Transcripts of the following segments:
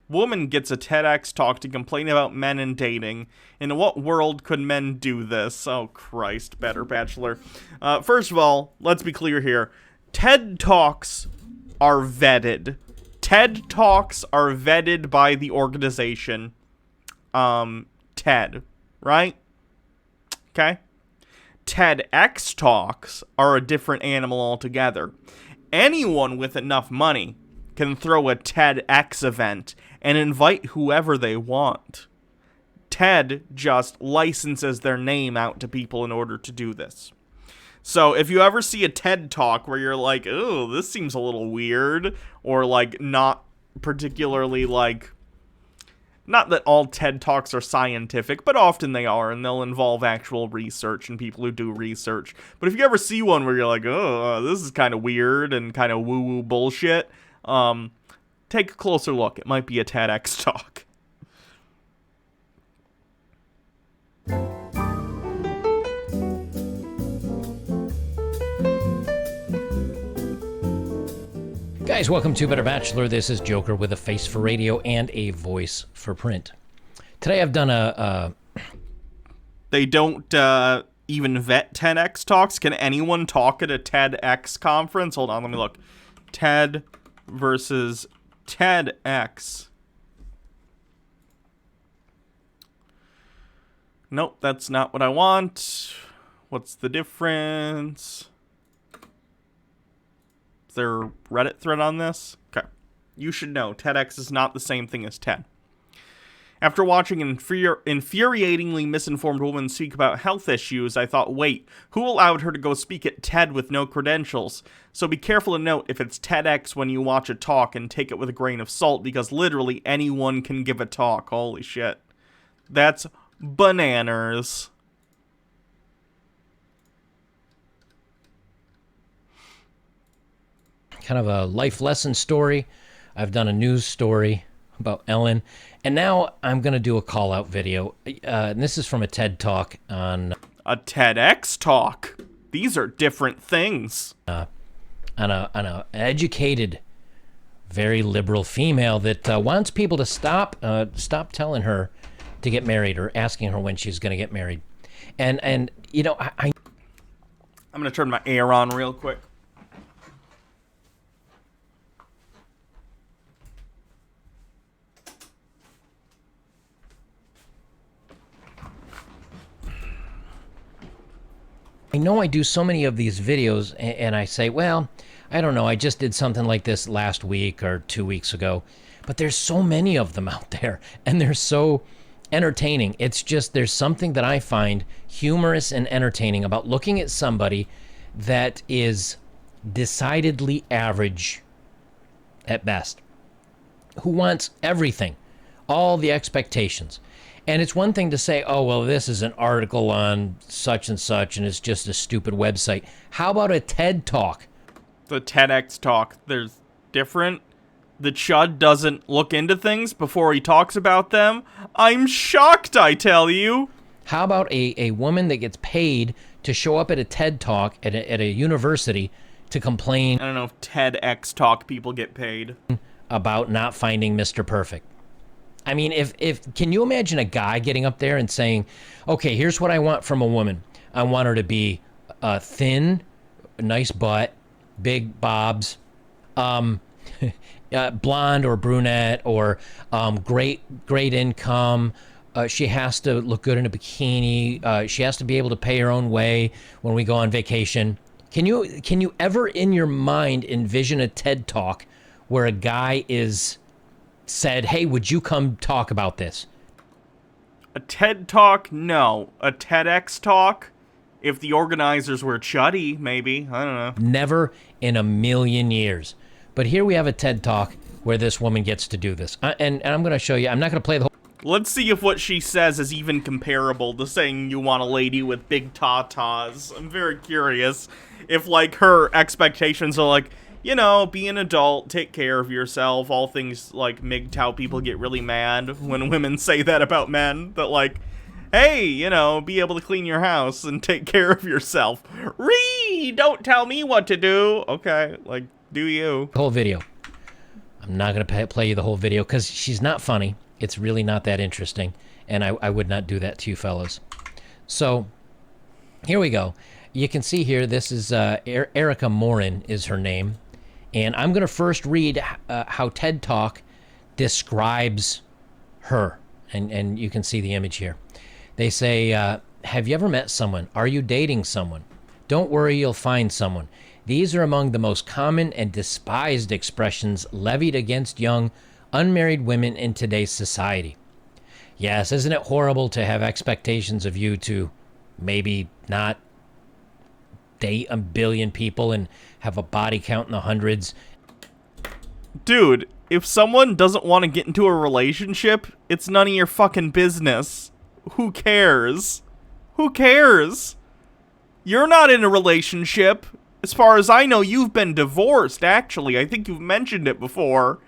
Woman gets a TEDx talk to complain about men and dating. In what world could men do this? Oh, Christ, better Bachelor. First of all, let's be clear here. TED Talks are vetted. TED Talks are vetted by the organization. TED, right? Okay? TEDx Talks are a different animal altogether. Anyone with enough money can throw a TEDx event and invite whoever they want. TED just licenses their name out to people in order to do this. So if you ever see a TED Talk where you're like, oh, this seems a little weird, or like not particularly like, not that all TED Talks are scientific, but often they are, and they'll involve actual research and people who do research. But if you ever see one where you're like, oh, this is kind of weird and kind of woo-woo bullshit, take a closer look. It might be a TEDx talk. Guys, welcome to Better Bachelor. This is Joker with a face for radio and a voice for print. Today I've done a... They don't even vet TEDx talks. Can anyone talk at a TEDx conference? Hold on, let me look. TED versus TEDx. Nope, that's not what I want. What's the difference? Is there a Reddit thread on this? Okay. You should know, TEDx is not the same thing as TED. After watching an infuriatingly misinformed woman speak about health issues, I thought, wait, who allowed her to go speak at TED with no credentials? So be careful to note if it's TEDx when you watch a talk and take it with a grain of salt, because literally anyone can give a talk. Holy shit. That's bananas. Kind of a life lesson story. I've done a news story about Ellen. And now I'm going to do a call-out video. And this is from a TED Talk on... A TEDx talk. These are different things. On a educated, very liberal female that wants people to stop telling her to get married or asking her when she's going to get married. And you know, I'm going to turn my air on real quick. I know I do so many of these videos and I say, well, I don't know, I just did something like this last week or 2 weeks ago. But there's so many of them out there and they're so entertaining. It's just there's something that I find humorous and entertaining about looking at somebody that is decidedly average at best, who wants everything, all the expectations. And it's one thing to say, oh, well, this is an article on such and such, and it's just a stupid website. How about a TED Talk? The TEDx talk, there's different. The Chud doesn't look into things before he talks about them. I'm shocked, I tell you. How about a woman that gets paid to show up at a TED Talk at a university to complain... I don't know if TEDx talk people get paid. ...about not finding Mr. Perfect. I mean, if can you imagine a guy getting up there and saying, okay, here's what I want from a woman. I want her to be thin, nice butt, big bobs, blonde or brunette, or great income. She has to look good in a bikini. She has to be able to pay her own way when we go on vacation. Can you ever in your mind envision a TED Talk where a guy is... said, hey, would you come talk about this? A TED Talk? No. A TEDx talk? If the organizers were chuddy, maybe. I don't know. Never in a million years. But here we have a TED Talk where this woman gets to do this. And I'm going to show you. I'm not going to play the whole... Let's see if what she says is even comparable to saying you want a lady with big tatas. I'm very curious if, like, her expectations are like... You know, be an adult, take care of yourself, all things like MGTOW people get really mad when women say that about men, that like, hey, you know, be able to clean your house and take care of yourself. Don't tell me what to do. Okay, like, do you. Whole video. I'm not going to play you the whole video because she's not funny. It's really not that interesting, and I would not do that to you fellas. So here we go. You can see here, this is Erica Morin is her name, and I'm going to first read how TED Talk describes her, and you can see the image here. They say, have you ever met someone? Are you dating someone? Don't worry, you'll find someone. These are among the most common and despised expressions levied against young, unmarried women in today's society. Yes, isn't it horrible to have expectations of you to maybe not date a billion people and have a body count in the hundreds? Dude, if someone doesn't want to get into a relationship, it's none of your fucking business. Who cares? Who cares? You're not in a relationship. As far as I know, you've been divorced, actually. I think you've mentioned it before.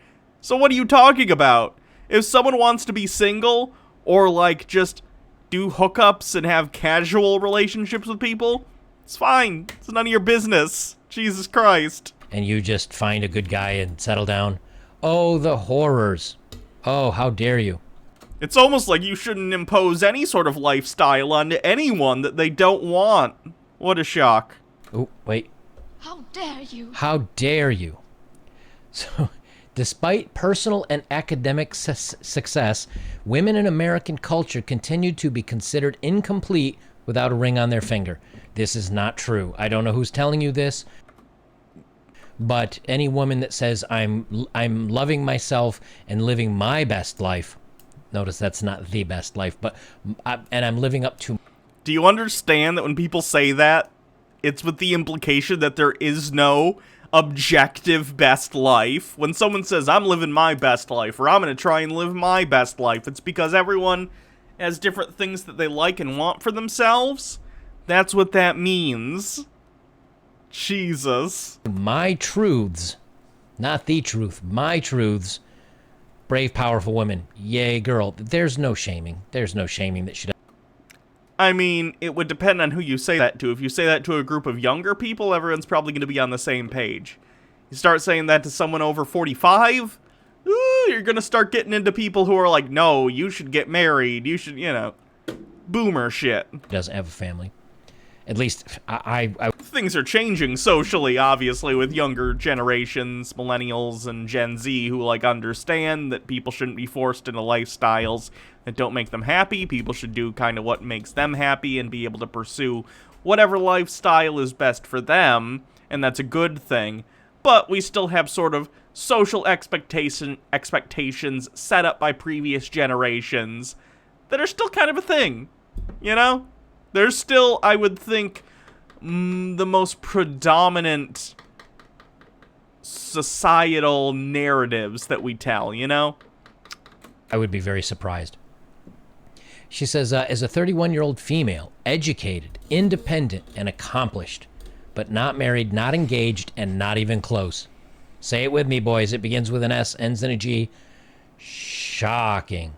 So what are you talking about? If someone wants to be single, or like just do hookups and have casual relationships with people, it's fine. It's none of your business. Jesus Christ. And you just find a good guy and settle down. Oh, the horrors. Oh, how dare you. It's almost like you shouldn't impose any sort of lifestyle onto anyone that they don't want. What a shock. Oh, wait. How dare you? How dare you? So, despite personal and academic success, women in American culture continue to be considered incomplete without a ring on their finger. This is not true. I don't know who's telling you this, but any woman that says I'm loving myself and living my best life, notice that's not the best life, but and I'm living up to. Do you understand that when people say that, it's with the implication that there is no objective best life? When someone says, I'm living my best life, or I'm going to try and live my best life, it's because everyone has different things that they like and want for themselves. That's what that means. Jesus. My truths, not the truth, my truths. Brave, powerful women. Yay, girl. There's no shaming. There's no shaming that should. I mean, it would depend on who you say that to. If you say that to a group of younger people, everyone's probably going to be on the same page. You start saying that to someone over 45, you're going to start getting into people who are like, no, you should get married. You should, boomer shit. Doesn't have a family. At least, I Things are changing socially, obviously, with younger generations, millennials and Gen Z, who, understand that people shouldn't be forced into lifestyles that don't make them happy. People should do kind of what makes them happy and be able to pursue whatever lifestyle is best for them, and that's a good thing. But we still have sort of social expectations set up by previous generations that are still kind of a thing, There's still, I would think, the most predominant societal narratives that we tell, I would be very surprised. She says, as a 31-year-old female, educated, independent, and accomplished, but not married, not engaged, and not even close. Say it with me, boys. It begins with an S, ends in a G. Shocking.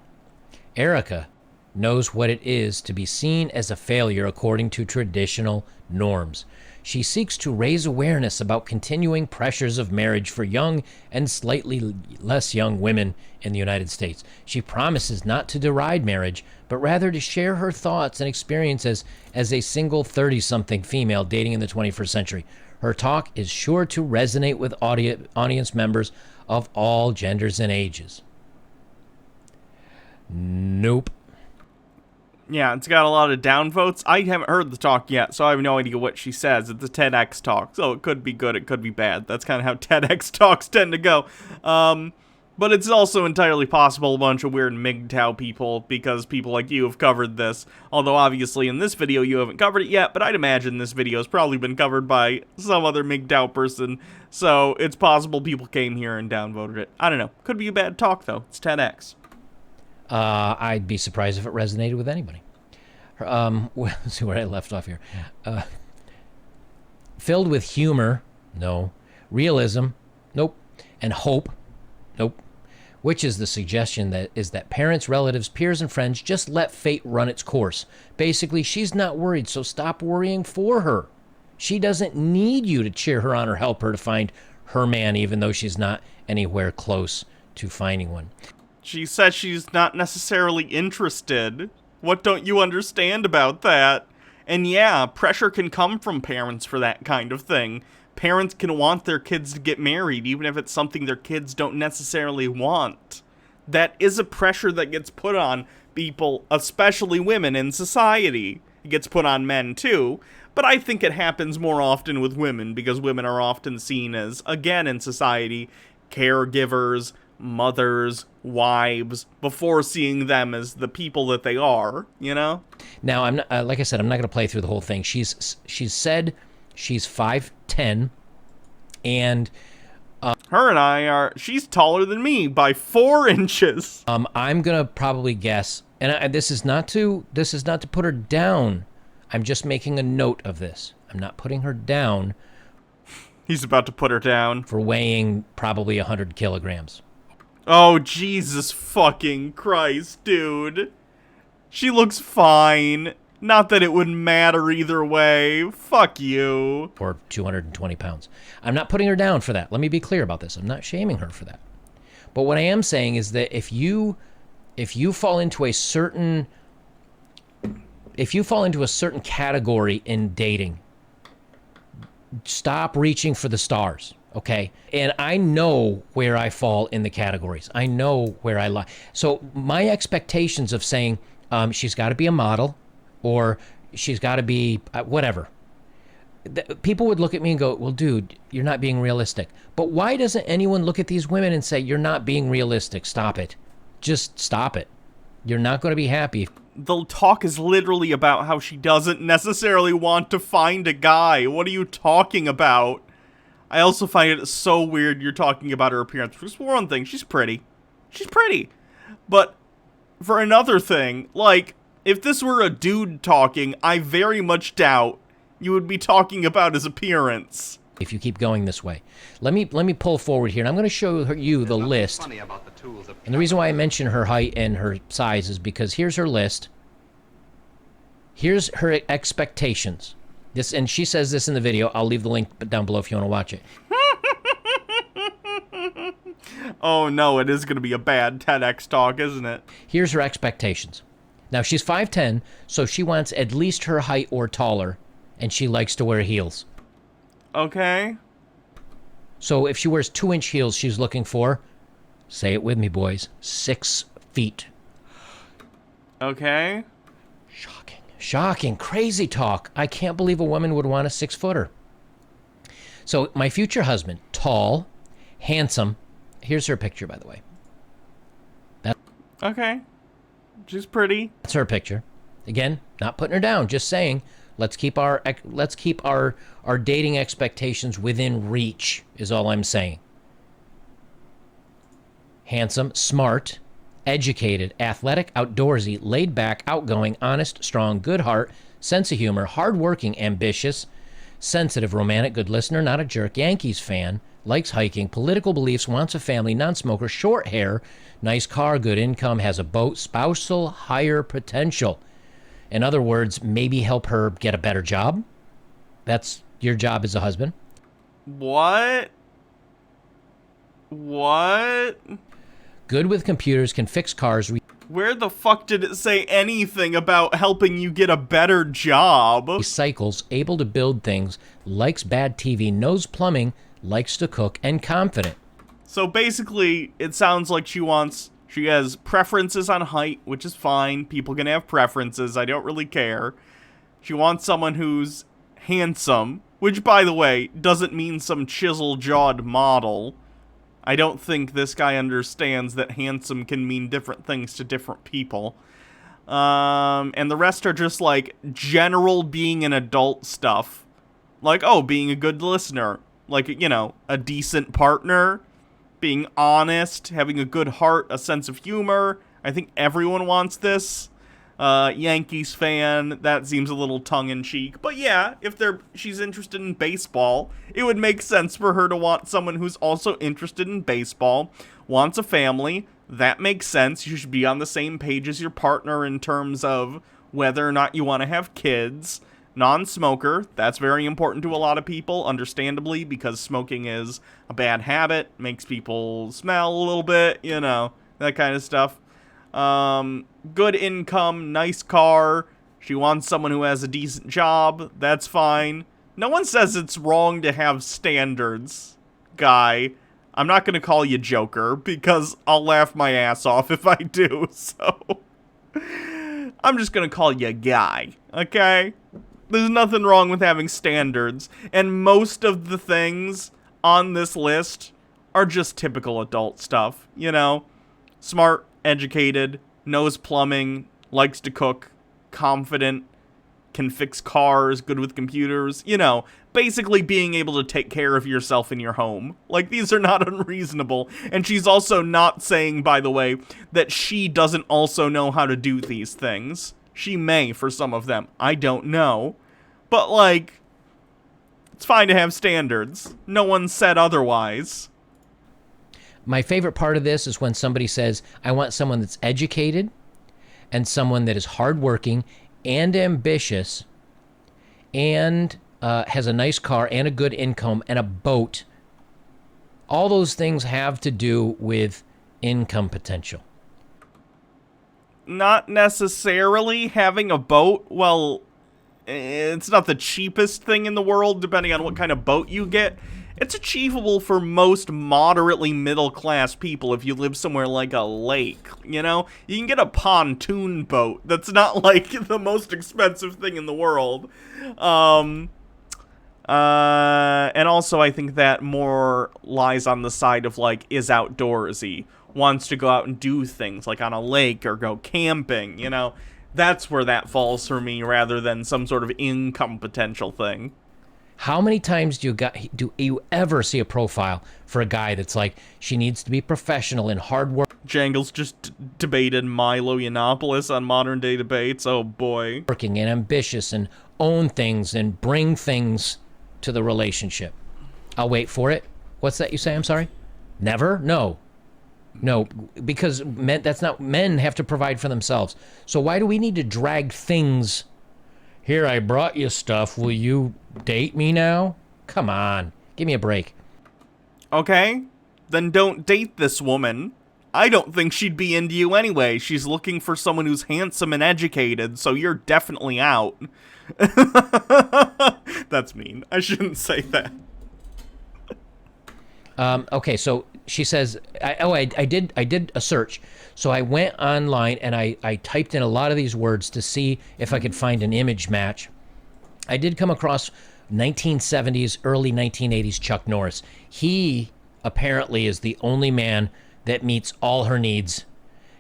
Erica knows what it is to be seen as a failure according to traditional norms. She seeks to raise awareness about continuing pressures of marriage for young and slightly less young women in the United States. She promises not to deride marriage, but rather to share her thoughts and experiences as a single 30-something female dating in the 21st century. Her talk is sure to resonate with audience members of all genders and ages. Nope. Yeah, it's got a lot of downvotes. I haven't heard the talk yet, so I have no idea what she says. It's a TEDx talk, so it could be good, it could be bad. That's kind of how TEDx talks tend to go. But it's also entirely possible a bunch of weird MGTOW people, because people like you have covered this. Although, obviously, in this video, you haven't covered it yet, but I'd imagine this video has probably been covered by some other MGTOW person. So, it's possible people came here and downvoted it. I don't know. Could be a bad talk, though. It's TEDx. I'd be surprised if it resonated with anybody. Let's see where I left off here. Filled with humor, no. Realism, nope. And hope, nope. Which is the suggestion that parents, relatives, peers, and friends just let fate run its course. Basically, she's not worried, so stop worrying for her. She doesn't need you to cheer her on or help her to find her man, even though she's not anywhere close to finding one. She says she's not necessarily interested. What don't you understand about that? And yeah, pressure can come from parents for that kind of thing. Parents can want their kids to get married, even if it's something their kids don't necessarily want. That is a pressure that gets put on people, especially women in society. It gets put on men too, but I think it happens more often with women because women are often seen as, again in society, caregivers, mothers, wives, before seeing them as the people that they are, you know? Now, I'm not, like I said, I'm not going to play through the whole thing. She's said she's 5'10", and her and I are, she's taller than me by 4 inches. I'm going to probably guess, and this is not to put her down. I'm just making a note of this. I'm not putting her down. He's about to put her down. For weighing probably 100 kilograms. Oh, Jesus fucking Christ, dude. She looks fine. Not that it would matter either way. Fuck you. Or 220 pounds. I'm not putting her down for that. Let me be clear about this. I'm not shaming her for that. But what I am saying is that if you fall into a certain category in dating, stop reaching for the stars. Okay. And I know where I fall in the categories. I know where I lie. So my expectations of saying she's got to be a model or she's got to be whatever. People would look at me and go, well, dude, you're not being realistic. But why doesn't anyone look at these women and say, you're not being realistic? Stop it. Just stop it. You're not going to be happy. The talk is literally about how she doesn't necessarily want to find a guy. What are you talking about? I also find it so weird you're talking about her appearance. Because for one thing, she's pretty. She's pretty. But for another thing, like, if this were a dude talking, I very much doubt you would be talking about his appearance. If you keep going this way. Let me pull forward here, and I'm going to show you the list. And the reason why I mention her height and her size is because here's her list. Here's her expectations. This, and she says this in the video. I'll leave the link down below if you want to watch it. Oh no, it is going to be a bad Tedx talk, isn't it? Here's her expectations. Now, she's 5'10", so she wants at least her height or taller, and she likes to wear heels. Okay. So if she wears 2-inch heels, she's looking for, say it with me, boys, 6 feet. Okay. Shocking, crazy talk. I can't believe a woman would want a 6-footer. So my future husband, tall, handsome. Here's her picture, by the way. Okay. She's pretty. That's her picture. Again, not putting her down, just saying, let's keep our dating expectations within reach, is all I'm saying. Handsome, smart, educated, athletic, outdoorsy, laid back, outgoing, honest, strong, good heart, sense of humor, hardworking, ambitious, sensitive, romantic, good listener, not a jerk, Yankees fan, likes hiking, political beliefs, wants a family, non-smoker, short hair, nice car, good income, has a boat, spousal, higher potential. In other words, maybe help her get a better job. That's your job as a husband. What? Good with computers, can fix cars. Where the fuck did it say anything about helping you get a better job? Recycles, able to build things, likes bad TV, knows plumbing, likes to cook, and confident. So basically, it sounds like she has preferences on height, which is fine. People can have preferences. I don't really care. She wants someone who's handsome, which, by the way, doesn't mean some chisel-jawed model. I don't think this guy understands that handsome can mean different things to different people. And the rest are just, like, general being an adult stuff. Like, oh, being a good listener. Like, you know, a decent partner. Being honest. Having a good heart. A sense of humor. I think everyone wants this. Yankees fan, that seems a little tongue-in-cheek. But yeah, if she's interested in baseball, it would make sense for her to want someone who's also interested in baseball, wants a family. That makes sense. You should be on the same page as your partner in terms of whether or not you want to have kids. Non-smoker, that's very important to a lot of people, understandably, because smoking is a bad habit, makes people smell a little bit, you know, that kind of stuff. Good income, nice car. She wants someone who has a decent job, that's fine. No one says it's wrong to have standards, guy. I'm not going to call you Joker, because I'll laugh my ass off if I do, so... I'm just going to call you guy, okay? There's nothing wrong with having standards, and most of the things on this list are just typical adult stuff, you know? Smart, educated, knows plumbing, likes to cook, confident, can fix cars, good with computers, you know, basically being able to take care of yourself in your home. Like, these are not unreasonable, and she's also not saying, by the way, that she doesn't also know how to do these things. She may for some of them. I don't know. But, like, it's fine to have standards. No one said otherwise. My favorite part of this is when somebody says, I want someone that's educated and someone that is hardworking and ambitious and has a nice car and a good income and a boat. All those things have to do with income potential. Not necessarily. Having a boat, well, it's not the cheapest thing in the world, depending on what kind of boat you get. It's achievable for most moderately middle-class people if you live somewhere like a lake, you know? You can get a pontoon boat. That's not, like, the most expensive thing in the world. And also I think that more lies on the side of, like, is outdoorsy. Wants to go out and do things, like on a lake or go camping, you know? That's where that falls for me, rather than some sort of income potential thing. How many times do you ever see a profile for a guy that's like, she needs to be professional and hard work? Jangles just debated Milo Yiannopoulos on Modern Day Debates. Oh boy. Working and ambitious and own things and bring things to the relationship. I'll wait for it. What's that you say? I'm sorry? Never? No, because men have to provide for themselves. So why do we need to drag things? Here, I brought you stuff. Will you date me now? Come on. Give me a break. Okay, then don't date this woman. I don't think she'd be into you anyway. She's looking for someone who's handsome and educated, so you're definitely out. That's mean. I shouldn't say that. Okay, so she says, I did a search. So I went online and I typed in a lot of these words to see if I could find an image match. I did come across 1970s, early 1980s Chuck Norris. He apparently is the only man that meets all her needs.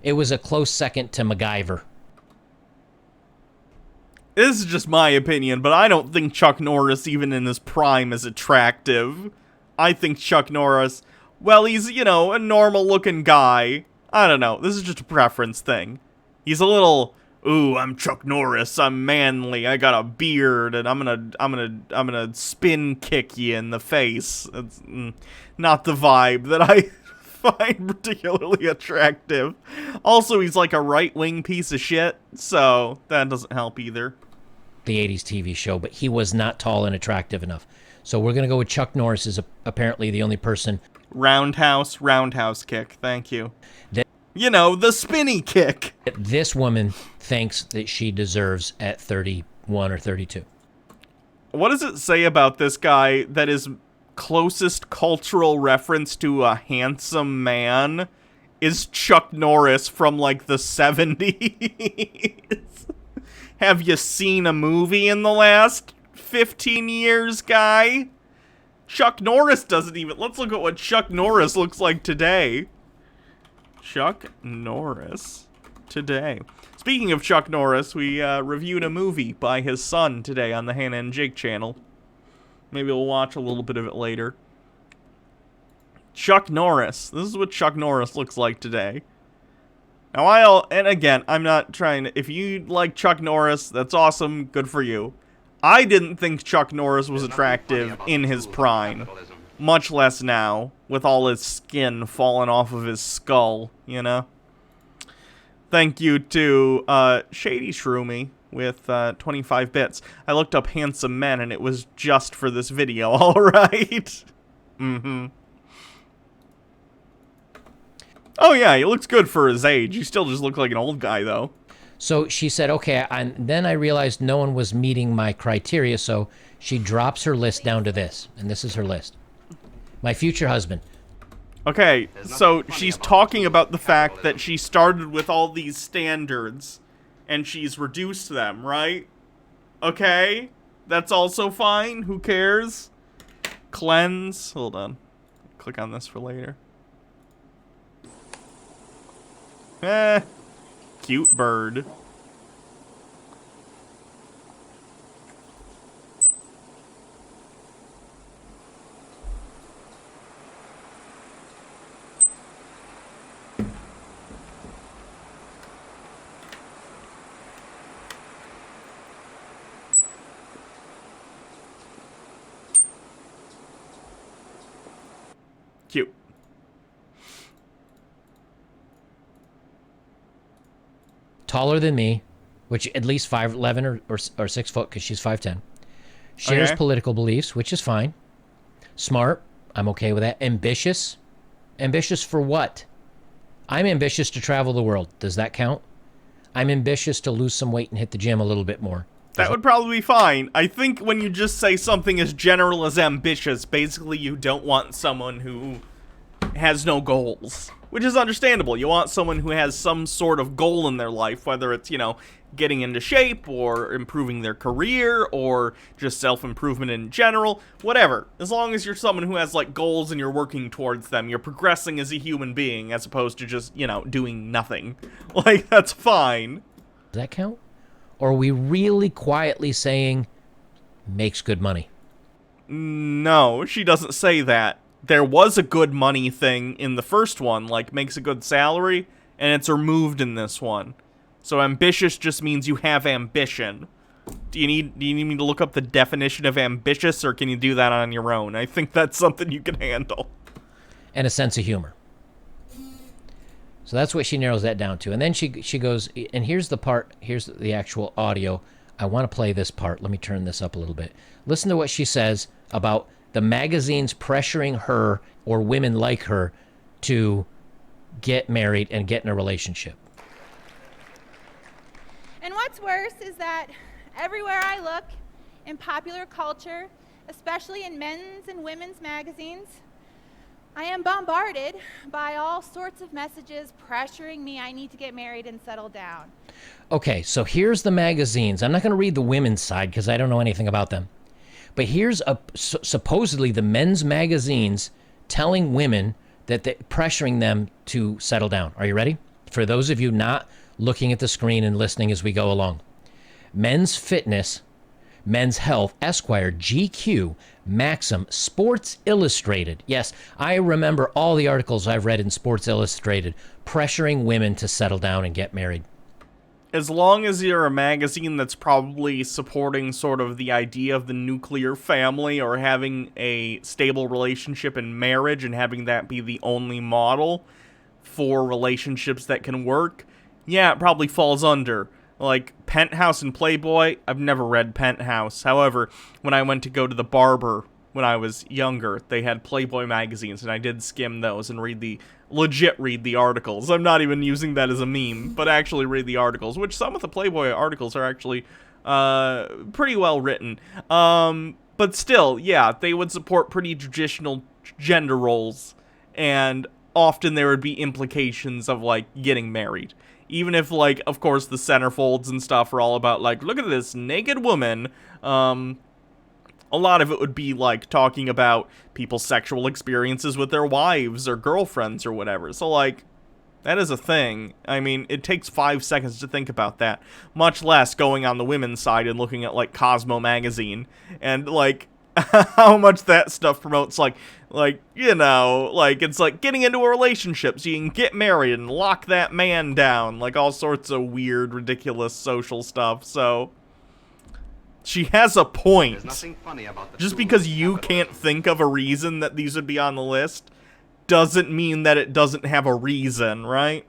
It was a close second to MacGyver. This is just my opinion, but I don't think Chuck Norris, even in his prime, is attractive. I think Chuck Norris, well, he's, you know, a normal-looking guy. I don't know. This is just a preference thing. He's a little, ooh, I'm Chuck Norris. I'm manly. I got a beard, and I'm gonna spin kick you in the face. It's not the vibe that I find particularly attractive. Also, he's like a right-wing piece of shit, so that doesn't help either. The 80s TV show, but he was not tall and attractive enough. So we're going to go with Chuck Norris is apparently the only person. Roundhouse kick. Thank you. You know, the spinny kick. This woman thinks that she deserves at 31 or 32. What does it say about this guy that his closest cultural reference to a handsome man is Chuck Norris from, like, the 70s? Have you seen a movie in the last 15 years, guy? Chuck Norris doesn't even... Let's look at what Chuck Norris looks like today. Chuck Norris today. Speaking of Chuck Norris, we reviewed a movie by his son today on the Hannah and Jake channel. Maybe we'll watch a little bit of it later. Chuck Norris. This is what Chuck Norris looks like today. Now, and again, I'm not trying to... If you like Chuck Norris, that's awesome. Good for you. I didn't think Chuck Norris was attractive in his prime. Much less now, with all his skin falling off of his skull, you know? Thank you to Shady Shroomy with 25 bits. I looked up handsome men, and it was just for this video, alright? Mm-hmm. Oh yeah, he looks good for his age. He still just looks like an old guy, though. So she said, okay, and then I realized no one was meeting my criteria, so she drops her list down to this, and this is her list. My future husband. Okay, so she's talking about the fact that she started with all these standards, and she's reduced them, right? Okay, that's also fine. Who cares? Cleanse. Hold on. Click on this for later. Cute bird. Cute. Taller than me, which at least 5'11" or 6 foot, because she's 5'10". Shares political beliefs, which is fine. Smart, I'm okay with that. Ambitious. Ambitious for what? I'm ambitious to travel the world. Does that count? I'm ambitious to lose some weight and hit the gym a little bit more. That would probably be fine. I think when you just say something as general as ambitious, basically you don't want someone who has no goals. Which is understandable. You want someone who has some sort of goal in their life, whether it's, you know, getting into shape, or improving their career, or just self-improvement in general, whatever. As long as you're someone who has, like, goals and you're working towards them, you're progressing as a human being, as opposed to just, you know, doing nothing. Like, that's fine. Does that count? Or are we really quietly saying, makes good money? No, she doesn't say that. There was a good money thing in the first one, like makes a good salary, and it's removed in this one. So ambitious just means you have ambition. Do you need me to look up the definition of ambitious, or can you do that on your own? I think that's something you can handle. And a sense of humor. So that's what she narrows that down to. And then she goes, and here's the part, here's the actual audio. I want to play this part. Let me turn this up a little bit. Listen to what she says about the magazines pressuring her, or women like her, to get married and get in a relationship. And what's worse is that everywhere I look in popular culture, especially in men's and women's magazines, I am bombarded by all sorts of messages pressuring me I need to get married and settle down. Okay, so here's the magazines. I'm not going to read the women's side because I don't know anything about them. But here's supposedly the men's magazines telling women that they're pressuring them to settle down. Are you ready? For those of you not looking at the screen and listening as we go along. Men's Fitness, Men's Health, Esquire, GQ, Maxim, Sports Illustrated. Yes, I remember all the articles I've read in Sports Illustrated pressuring women to settle down and get married. As long as you're a magazine that's probably supporting sort of the idea of the nuclear family, or having a stable relationship in marriage and having that be the only model for relationships that can work, yeah, it probably falls under. Like, Penthouse and Playboy, I've never read Penthouse. However, when I went to go to the barber when I was younger, they had Playboy magazines, and I did skim those and read the articles. I'm not even using that as a meme, but actually read the articles, which some of the Playboy articles are actually pretty well written. But still, yeah, they would support pretty traditional gender roles, and often there would be implications of, like, getting married. Even if, like, of course, the centerfolds and stuff are all about, like, look at this naked woman, a lot of it would be, like, talking about people's sexual experiences with their wives or girlfriends or whatever. So, like, that is a thing. I mean, it takes 5 seconds to think about that. Much less going on the women's side and looking at, like, Cosmo magazine. And, like, how much that stuff promotes, like, you know, like, it's like getting into a relationship so you can get married and lock that man down. Like, all sorts of weird, ridiculous social stuff, so she has a point. There's nothing funny about Just because you can't think of a reason that these would be on the list doesn't mean that it doesn't have a reason, right?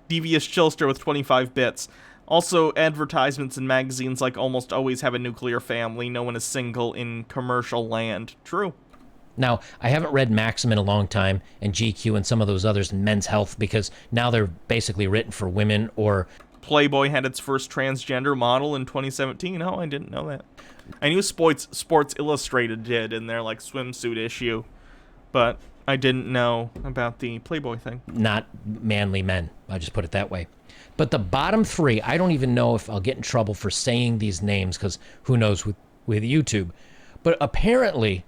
Devious Chillster with 25 bits. Also, advertisements in magazines like almost always have a nuclear family. No one is single in commercial land. True. Now, I haven't read Maxim in a long time, and GQ and some of those others in Men's Health, because now they're basically written for women or... Playboy had its first transgender model in 2017. Oh, I didn't know that. I knew Sports Illustrated did in their, like, swimsuit issue, but I didn't know about the Playboy thing. Not manly men. I'll just put it that way. But the bottom three, I don't even know if I'll get in trouble for saying these names, because who knows with YouTube. But apparently,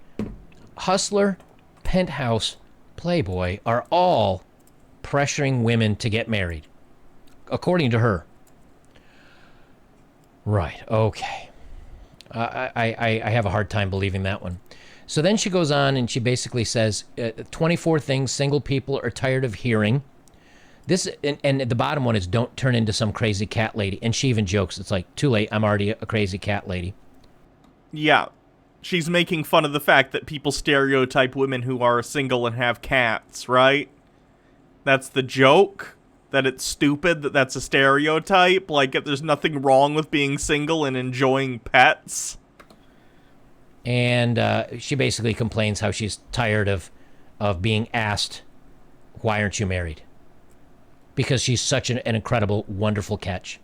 Hustler, Penthouse, Playboy are all pressuring women to get married, according to her. Right, okay. I have a hard time believing that one. So then she goes on and she basically says, 24 things single people are tired of hearing. This and the bottom one is don't turn into some crazy cat lady. And she even jokes, it's like, too late, I'm already a crazy cat lady. Yeah. She's making fun of the fact that people stereotype women who are single and have cats, right? That's the joke? That it's stupid, that that's a stereotype? Like, if there's nothing wrong with being single and enjoying pets? And she basically complains how she's tired of being asked, why aren't you married? Because she's such an incredible, wonderful catch.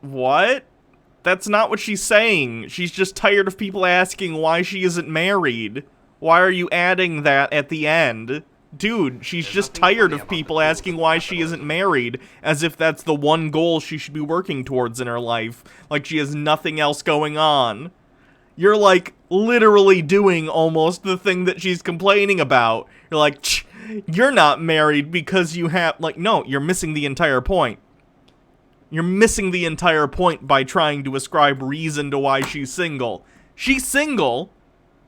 What? That's not what she's saying. She's just tired of people asking why she isn't married. Why are you adding that at the end? Dude, she's just tired of people asking why she isn't married, as if that's the one goal she should be working towards in her life. Like she has nothing else going on. You're, like, literally doing almost the thing that she's complaining about. You're like, you're not married because you have... Like, no, you're missing the entire point. You're missing the entire point by trying to ascribe reason to why she's single. She's single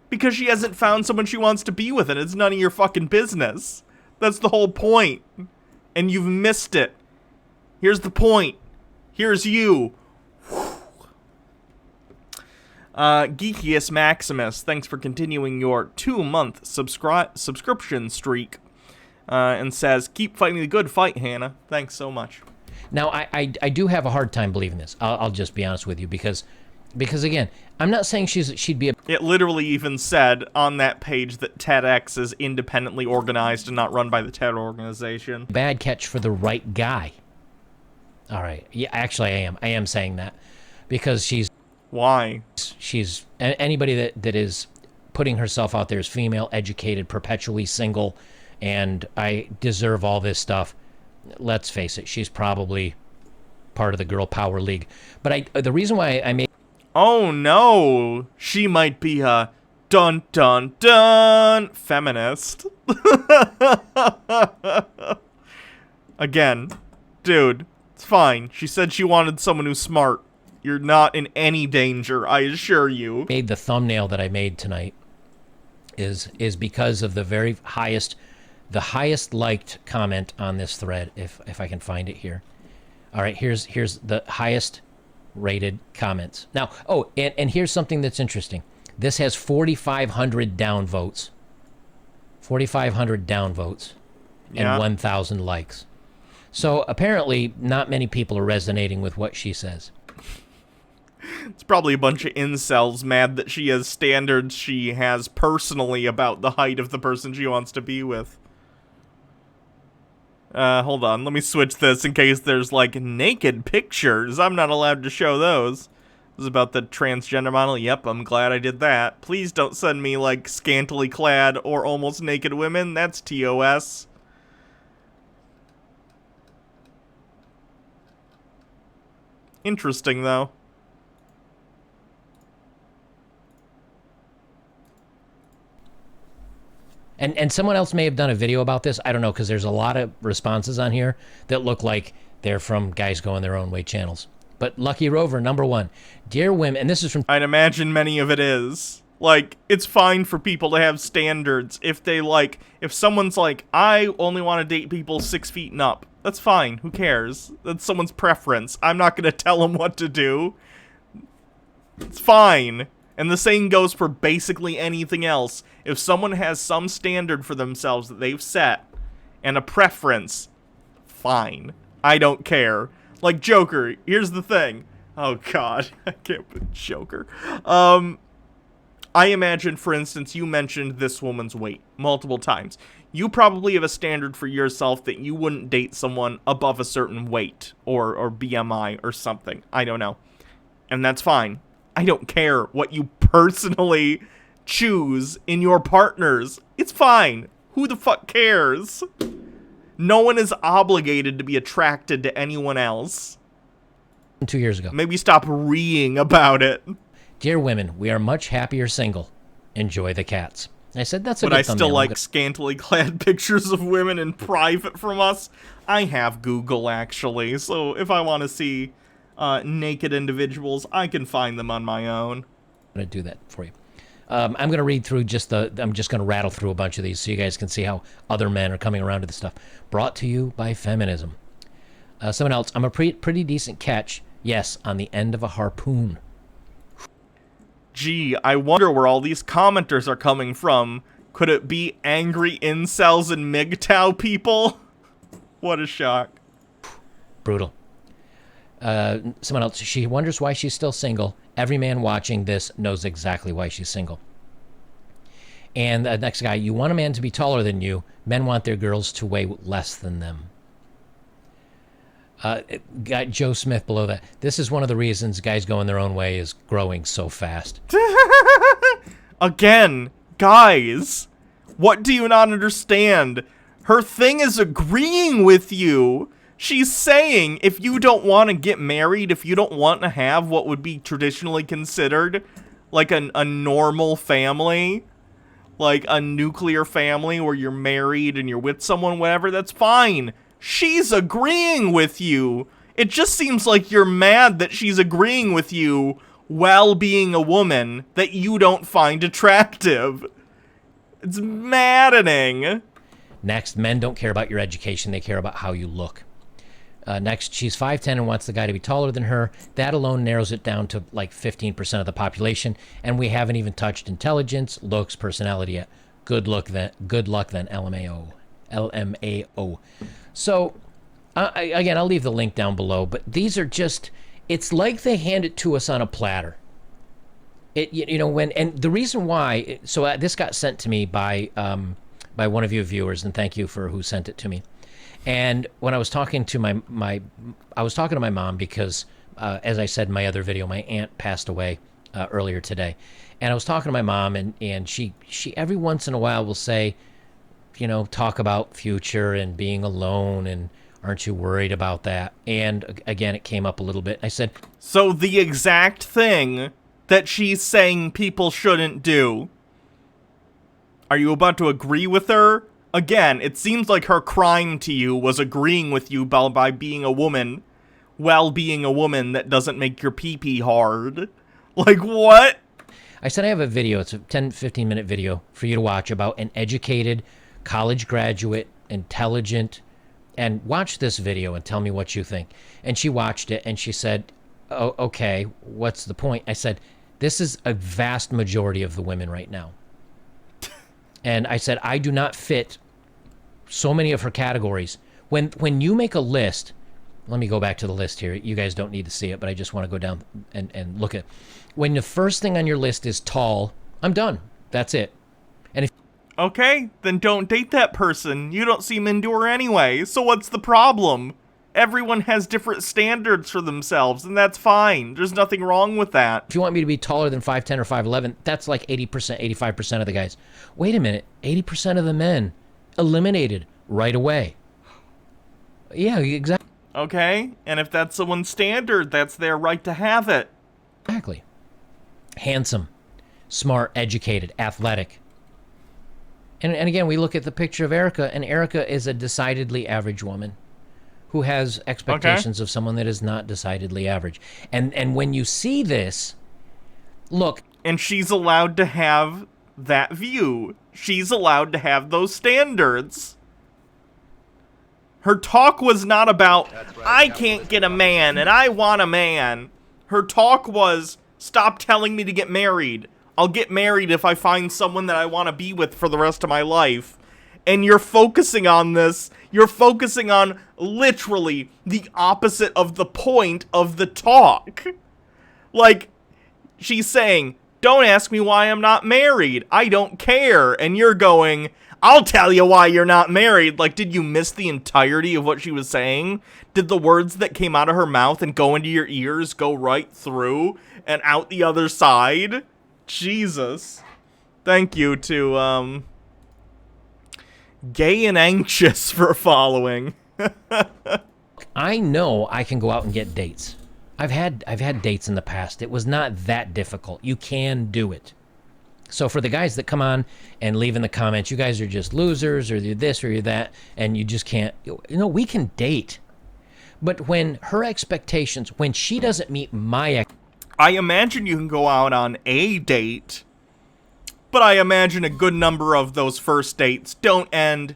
because she hasn't found someone she wants to be with, and it's none of your fucking business. That's the whole point. And you've missed it. Here's the point. Here's you. Geekiest Maximus, thanks for continuing your 2-month subscription streak. And says, keep fighting the good fight, Hannah. Thanks so much. Now, I do have a hard time believing this. I'll just be honest with you, because again, I'm not saying she'd be a... It literally even said on that page that Tedx is independently organized and not run by the TED organization. Bad catch for the right guy. All right. Yeah, actually, I am saying that. Because she's... Why? She's... Anybody that is putting herself out there as female, educated, perpetually single, and I deserve all this stuff. Let's face it, she's probably part of the girl power league. But the reason why I made... Oh no, she might be a dun feminist. Again, dude, it's fine. She said she wanted someone who's smart. You're not in any danger, I assure you. Made the thumbnail that I made tonight is because of the highest liked comment on this thread, if I can find it here. All right, here's the highest rated comments. Now, oh, and here's something that's interesting. This has 4,500 downvotes. 4,500 downvotes and 1,000 likes. So apparently not many people are resonating with what she says. It's probably a bunch of incels mad that she has standards she has personally about the height of the person she wants to be with. Hold on, let me switch this in case there's, like, naked pictures. I'm not allowed to show those. This is about the transgender model. Yep, I'm glad I did that. Please don't send me, like, scantily clad or almost naked women. That's TOS. Interesting, though. And someone else may have done a video about this. I don't know, because there's a lot of responses on here that look like they're from guys going their own way channels. But Lucky Rover, #1. Dear women, and this is from... I'd imagine many of it is. Like, it's fine for people to have standards. If they, like, if someone's like, I only want to date people 6 feet and up. That's fine. Who cares? That's someone's preference. I'm not going to tell them what to do. It's fine. And the same goes for basically anything else. If someone has some standard for themselves that they've set, and a preference, fine. I don't care. Like, Joker, here's the thing. Oh, God. I can't put Joker. I imagine, for instance, you mentioned this woman's weight multiple times. You probably have a standard for yourself that you wouldn't date someone above a certain weight or BMI or something. I don't know. And that's fine. I don't care what you personally choose in your partners. It's fine. Who the fuck cares? No one is obligated to be attracted to anyone else. 2 years ago. Maybe stop reeing about it. Dear women, we are much happier single. Enjoy the cats. I said that's a But good I still thumbnail. like scantily clad pictures of women in private from us. I have Google, actually, so if I want to see naked individuals, I can find them on my own. I'm going to do that for you. I'm going to read through I'm just going to rattle through a bunch of these so you guys can see how other men are coming around to this stuff. Brought to you by feminism. Someone else, I'm a pretty decent catch. Yes, on the end of a harpoon. Gee, I wonder where all these commenters are coming from. Could it be angry incels and MGTOW people? What a shock. Brutal. Someone else, she wonders why she's still single. Every man watching this knows exactly why she's single. And the next guy, you want a man to be taller than you. Men want their girls to weigh less than them. Got Joe Smith below that. This is one of the reasons guys going their own way is growing so fast. Again, guys, what do you not understand? Her thing is agreeing with you. She's saying if you don't want to get married, if you don't want to have what would be traditionally considered like a normal family, like a nuclear family where you're married and you're with someone, whatever, that's fine. She's agreeing with you. It just seems like you're mad that she's agreeing with you while being a woman that you don't find attractive. It's maddening. Next, men don't care about your education. They care about how you look. Next, she's 5'10" and wants the guy to be taller than her. That alone narrows it down to like 15% of the population, and we haven't even touched intelligence, looks, personality yet. Good luck then, LMAO. LMAO. So, again, I'll leave the link down below, but these are just, it's like they hand it to us on a platter. And the reason why, this got sent to me by one of you viewers, and thank you for who sent it to me. And when I was talking to my mom because, as I said in my other video, my aunt passed away earlier today. And I was talking to my mom, and she every once in a while will say, talk about future and being alone, and aren't you worried about that? And again, it came up a little bit. I said, so the exact thing that she's saying people shouldn't do. Are you about to agree with her? Again, it seems like her crime to you was agreeing with you by being a woman, while being a woman that doesn't make your pee-pee hard. Like, what? I said I have a video. It's a 10, 15-minute video for you to watch about an educated college graduate, intelligent, and watch this video and tell me what you think. And she watched it, and she said, oh, okay, what's the point? I said, this is a vast majority of the women right now. And I said, I do not fit so many of her categories. When you make a list, let me go back to the list here. You guys don't need to see it, but I just want to go down and look at. When the first thing on your list is tall, I'm done. That's it. And if okay, then don't date that person. You don't seem into her anyway, so what's the problem? Everyone has different standards for themselves, and that's fine. There's nothing wrong with that. If you want me to be taller than 5'10" or 5'11", that's like 80%, 85% of the guys. Wait a minute, 80% of the men eliminated right away. Yeah, exactly. Okay, and if that's someone's standard, that's their right to have it. Exactly. Handsome, smart, educated, athletic. And again, we look at the picture of Erica, and Erica is a decidedly average woman who has expectations of someone that is not decidedly average. And when you see this, look. And she's allowed to have that view. She's allowed to have those standards. Her talk was not about, I can't get a man and I want a man. Her talk was, stop telling me to get married. I'll get married if I find someone that I want to be with for the rest of my life. And you're focusing on this. You're focusing on literally the opposite of the point of the talk. Like, she's saying, don't ask me why I'm not married. I don't care. And you're going, I'll tell you why you're not married. Like, did you miss the entirety of what she was saying? Did the words that came out of her mouth and go into your ears go right through and out the other side? Jesus. Thank you to, Gay and Anxious for following. I know I can go out and get dates. I've had dates in the past. It was not that difficult. You can do it. So for the guys that come on and leave in the comments, you guys are just losers, or you're this or you're that, and you just can't. We can date. But when her expectations, when she doesn't meet my I imagine you can go out on a date, but I imagine a good number of those first dates don't end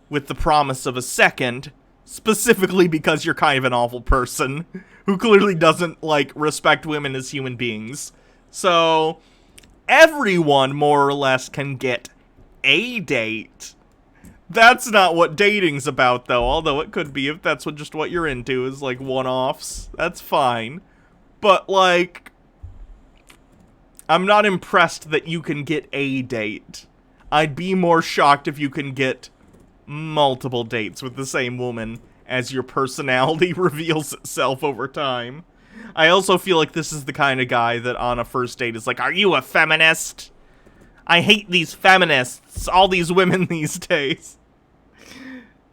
with the promise of a second, specifically because you're kind of an awful person who clearly doesn't, respect women as human beings. So, everyone, more or less, can get a date. That's not what dating's about, though, although it could be if that's what you're into, is, one-offs. That's fine. But, I'm not impressed that you can get a date. I'd be more shocked if you can get multiple dates with the same woman as your personality reveals itself over time. I also feel like this is the kind of guy that on a first date is like, are you a feminist? I hate these feminists, all these women these days.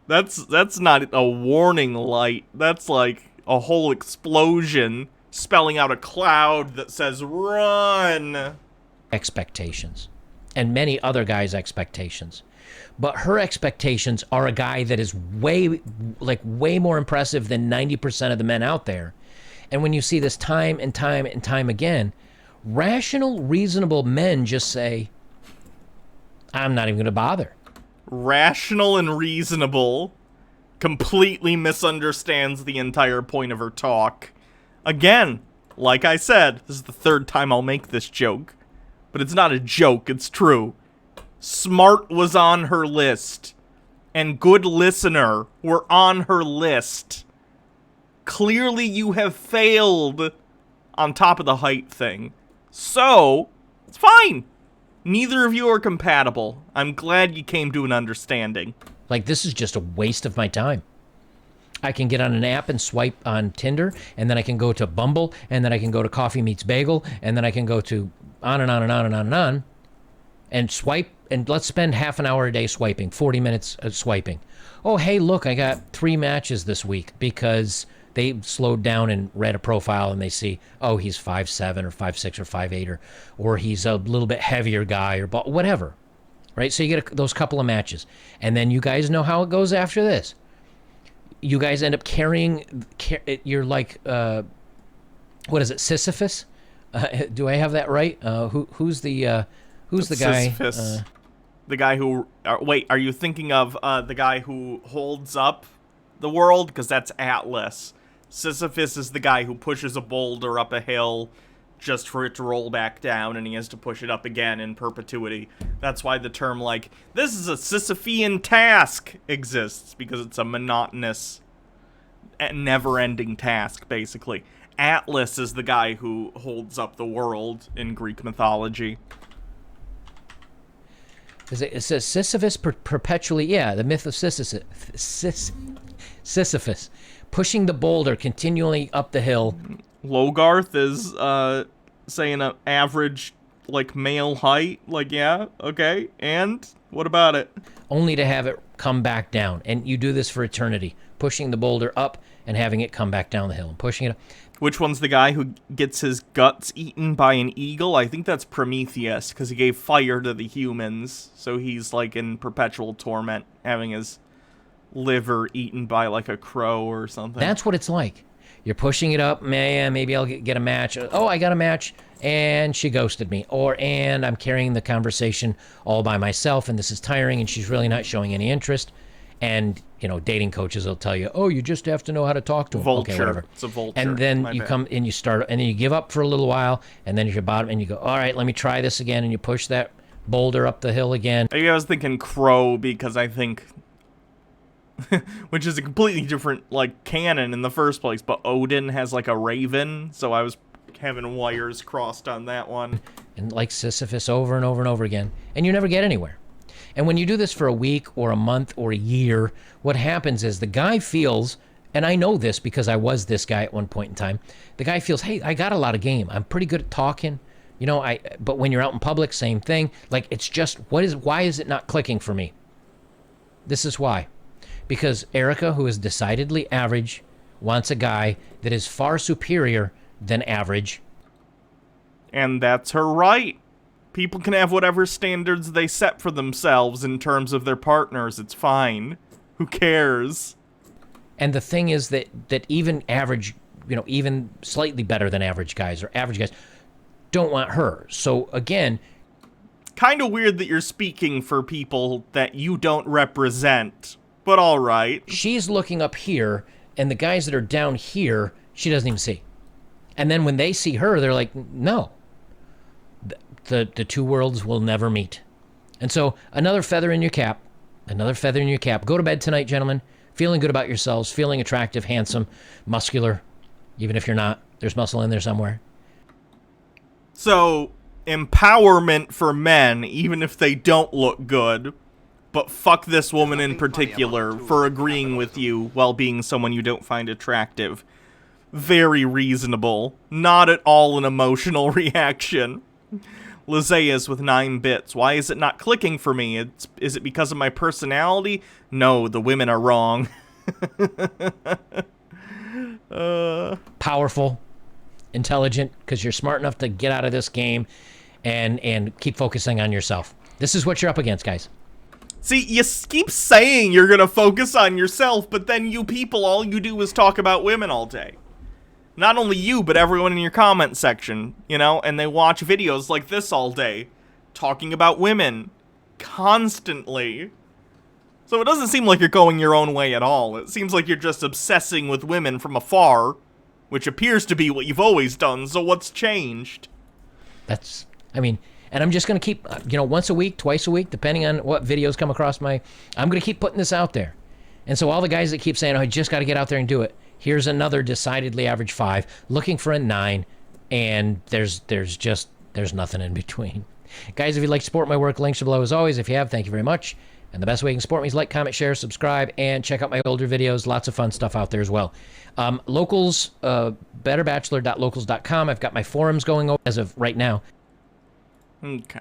That's not a warning light. That's like a whole explosion spelling out a cloud that says, run. expectations, and many other guys' expectations. But her expectations are a guy that is way more impressive than 90% of the men out there. And when you see this time and time and time again, rational, reasonable men just say, I'm not even going to bother. Rational and reasonable completely misunderstands the entire point of her talk. Again, like I said, this is the third time I'll make this joke. But it's not a joke, it's true. Smart was on her list, and good listener were on her list. Clearly you have failed on top of the height thing. So, it's fine. Neither of you are compatible. I'm glad you came to an understanding. Like, this is just a waste of my time. I can get on an app and swipe on Tinder, and then I can go to Bumble, and then I can go to Coffee Meets Bagel, and then I can go to on and on and on and on and on, and swipe, and let's spend half an hour a day swiping, 40 minutes of swiping. Oh, hey, look, I got 3 matches this week because they slowed down and read a profile and they see, oh, he's 5'7" or 5'6" or 5'8", or he's a little bit heavier guy, or whatever, right? So you get those couple of matches. And then you guys know how it goes after this. You guys end up carrying, you're like, what is it, Sisyphus? Do I have that right? Who's the guy? Sisyphus. The guy who, wait, are you thinking of the guy who holds up the world? Because that's Atlas. Sisyphus is the guy who pushes a boulder up a hill just for it to roll back down, and he has to push it up again in perpetuity. That's why the term, this is a Sisyphean task exists, because it's a monotonous, never-ending task, basically. Atlas is the guy who holds up the world in Greek mythology. It says Sisyphus perpetually, the myth of Sisyphus, pushing the boulder continually up the hill. Logarth is, saying an average, male height. Yeah, okay, and what about it? Only to have it come back down. And you do this for eternity, pushing the boulder up and having it come back down the hill, and pushing it up. Which one's the guy who gets his guts eaten by an eagle? I think that's Prometheus, because he gave fire to the humans, so he's, in perpetual torment, having his liver eaten by, a crow or something. That's what it's like. You're pushing it up, man, maybe I'll get a match. Oh, I got a match, and she ghosted me. And I'm carrying the conversation all by myself, and this is tiring, and she's really not showing any interest. And, dating coaches will tell you, oh, you just have to know how to talk to them. Vulture. Okay, whatever. It's a vulture. And then you come and you start, and then you give up for a little while, and then you're bottom, and you go, all right, let me try this again, and you push that boulder up the hill again. I was thinking crow, because I think which is a completely different, like, canon in the first place, but Odin has, like, a raven, so I was having wires crossed on that one. And like Sisyphus over and over and over again, and you never get anywhere. And when you do this for a week or a month or a year, what happens is the guy feels, and I know this because I was this guy at one point in time, the guy feels, hey, I got a lot of game. I'm pretty good at talking. You know, but when you're out in public, same thing. Like, it's just, why is it not clicking for me? This is why. Because Erica, who is decidedly average, wants a guy that is far superior than average. And that's her right. People can have whatever standards they set for themselves in terms of their partners. It's fine. Who cares? And the thing is that even average, you know, even slightly better than average guys or average guys don't want her. So again, kind of weird that you're speaking for people that you don't represent, but all right. She's looking up here, and the guys that are down here, she doesn't even see. And then when they see her, they're like, no. The two worlds will never meet. And so another feather in your cap. Another feather in your cap. Go to bed tonight, gentlemen. Feeling good about yourselves. Feeling attractive, handsome, muscular. Even if you're not, there's muscle in there somewhere. So, empowerment for men, even if they don't look good. But fuck this woman in particular for agreeing with you while being someone you don't find attractive. Very reasonable. Not at all an emotional reaction. Lizea's with 9 bits. Why is it not clicking for me? Is it because of my personality? No, the women are wrong. Powerful, intelligent, because you're smart enough to get out of this game and keep focusing on yourself. This is what you're up against, guys. See, you keep saying you're gonna focus on yourself, but then you people, all you do is talk about women all day. Not only you, but everyone in your comment section, you know, and they watch videos like this all day, talking about women, constantly. So it doesn't seem like you're going your own way at all. It seems like you're just obsessing with women from afar, which appears to be what you've always done, so what's changed? And I'm just going to keep, once a week, twice a week, depending on what videos come across I'm going to keep putting this out there. And so all the guys that keep saying, oh, I just got to get out there and do it. Here's another decidedly average 5, looking for a 9, and there's nothing in between. Guys, if you'd like to support my work, links are below as always. If you have, thank you very much. And the best way you can support me is like, comment, share, subscribe, and check out my older videos. Lots of fun stuff out there as well. Locals, betterbachelor.locals.com. I've got my forums going as of right now. Okay.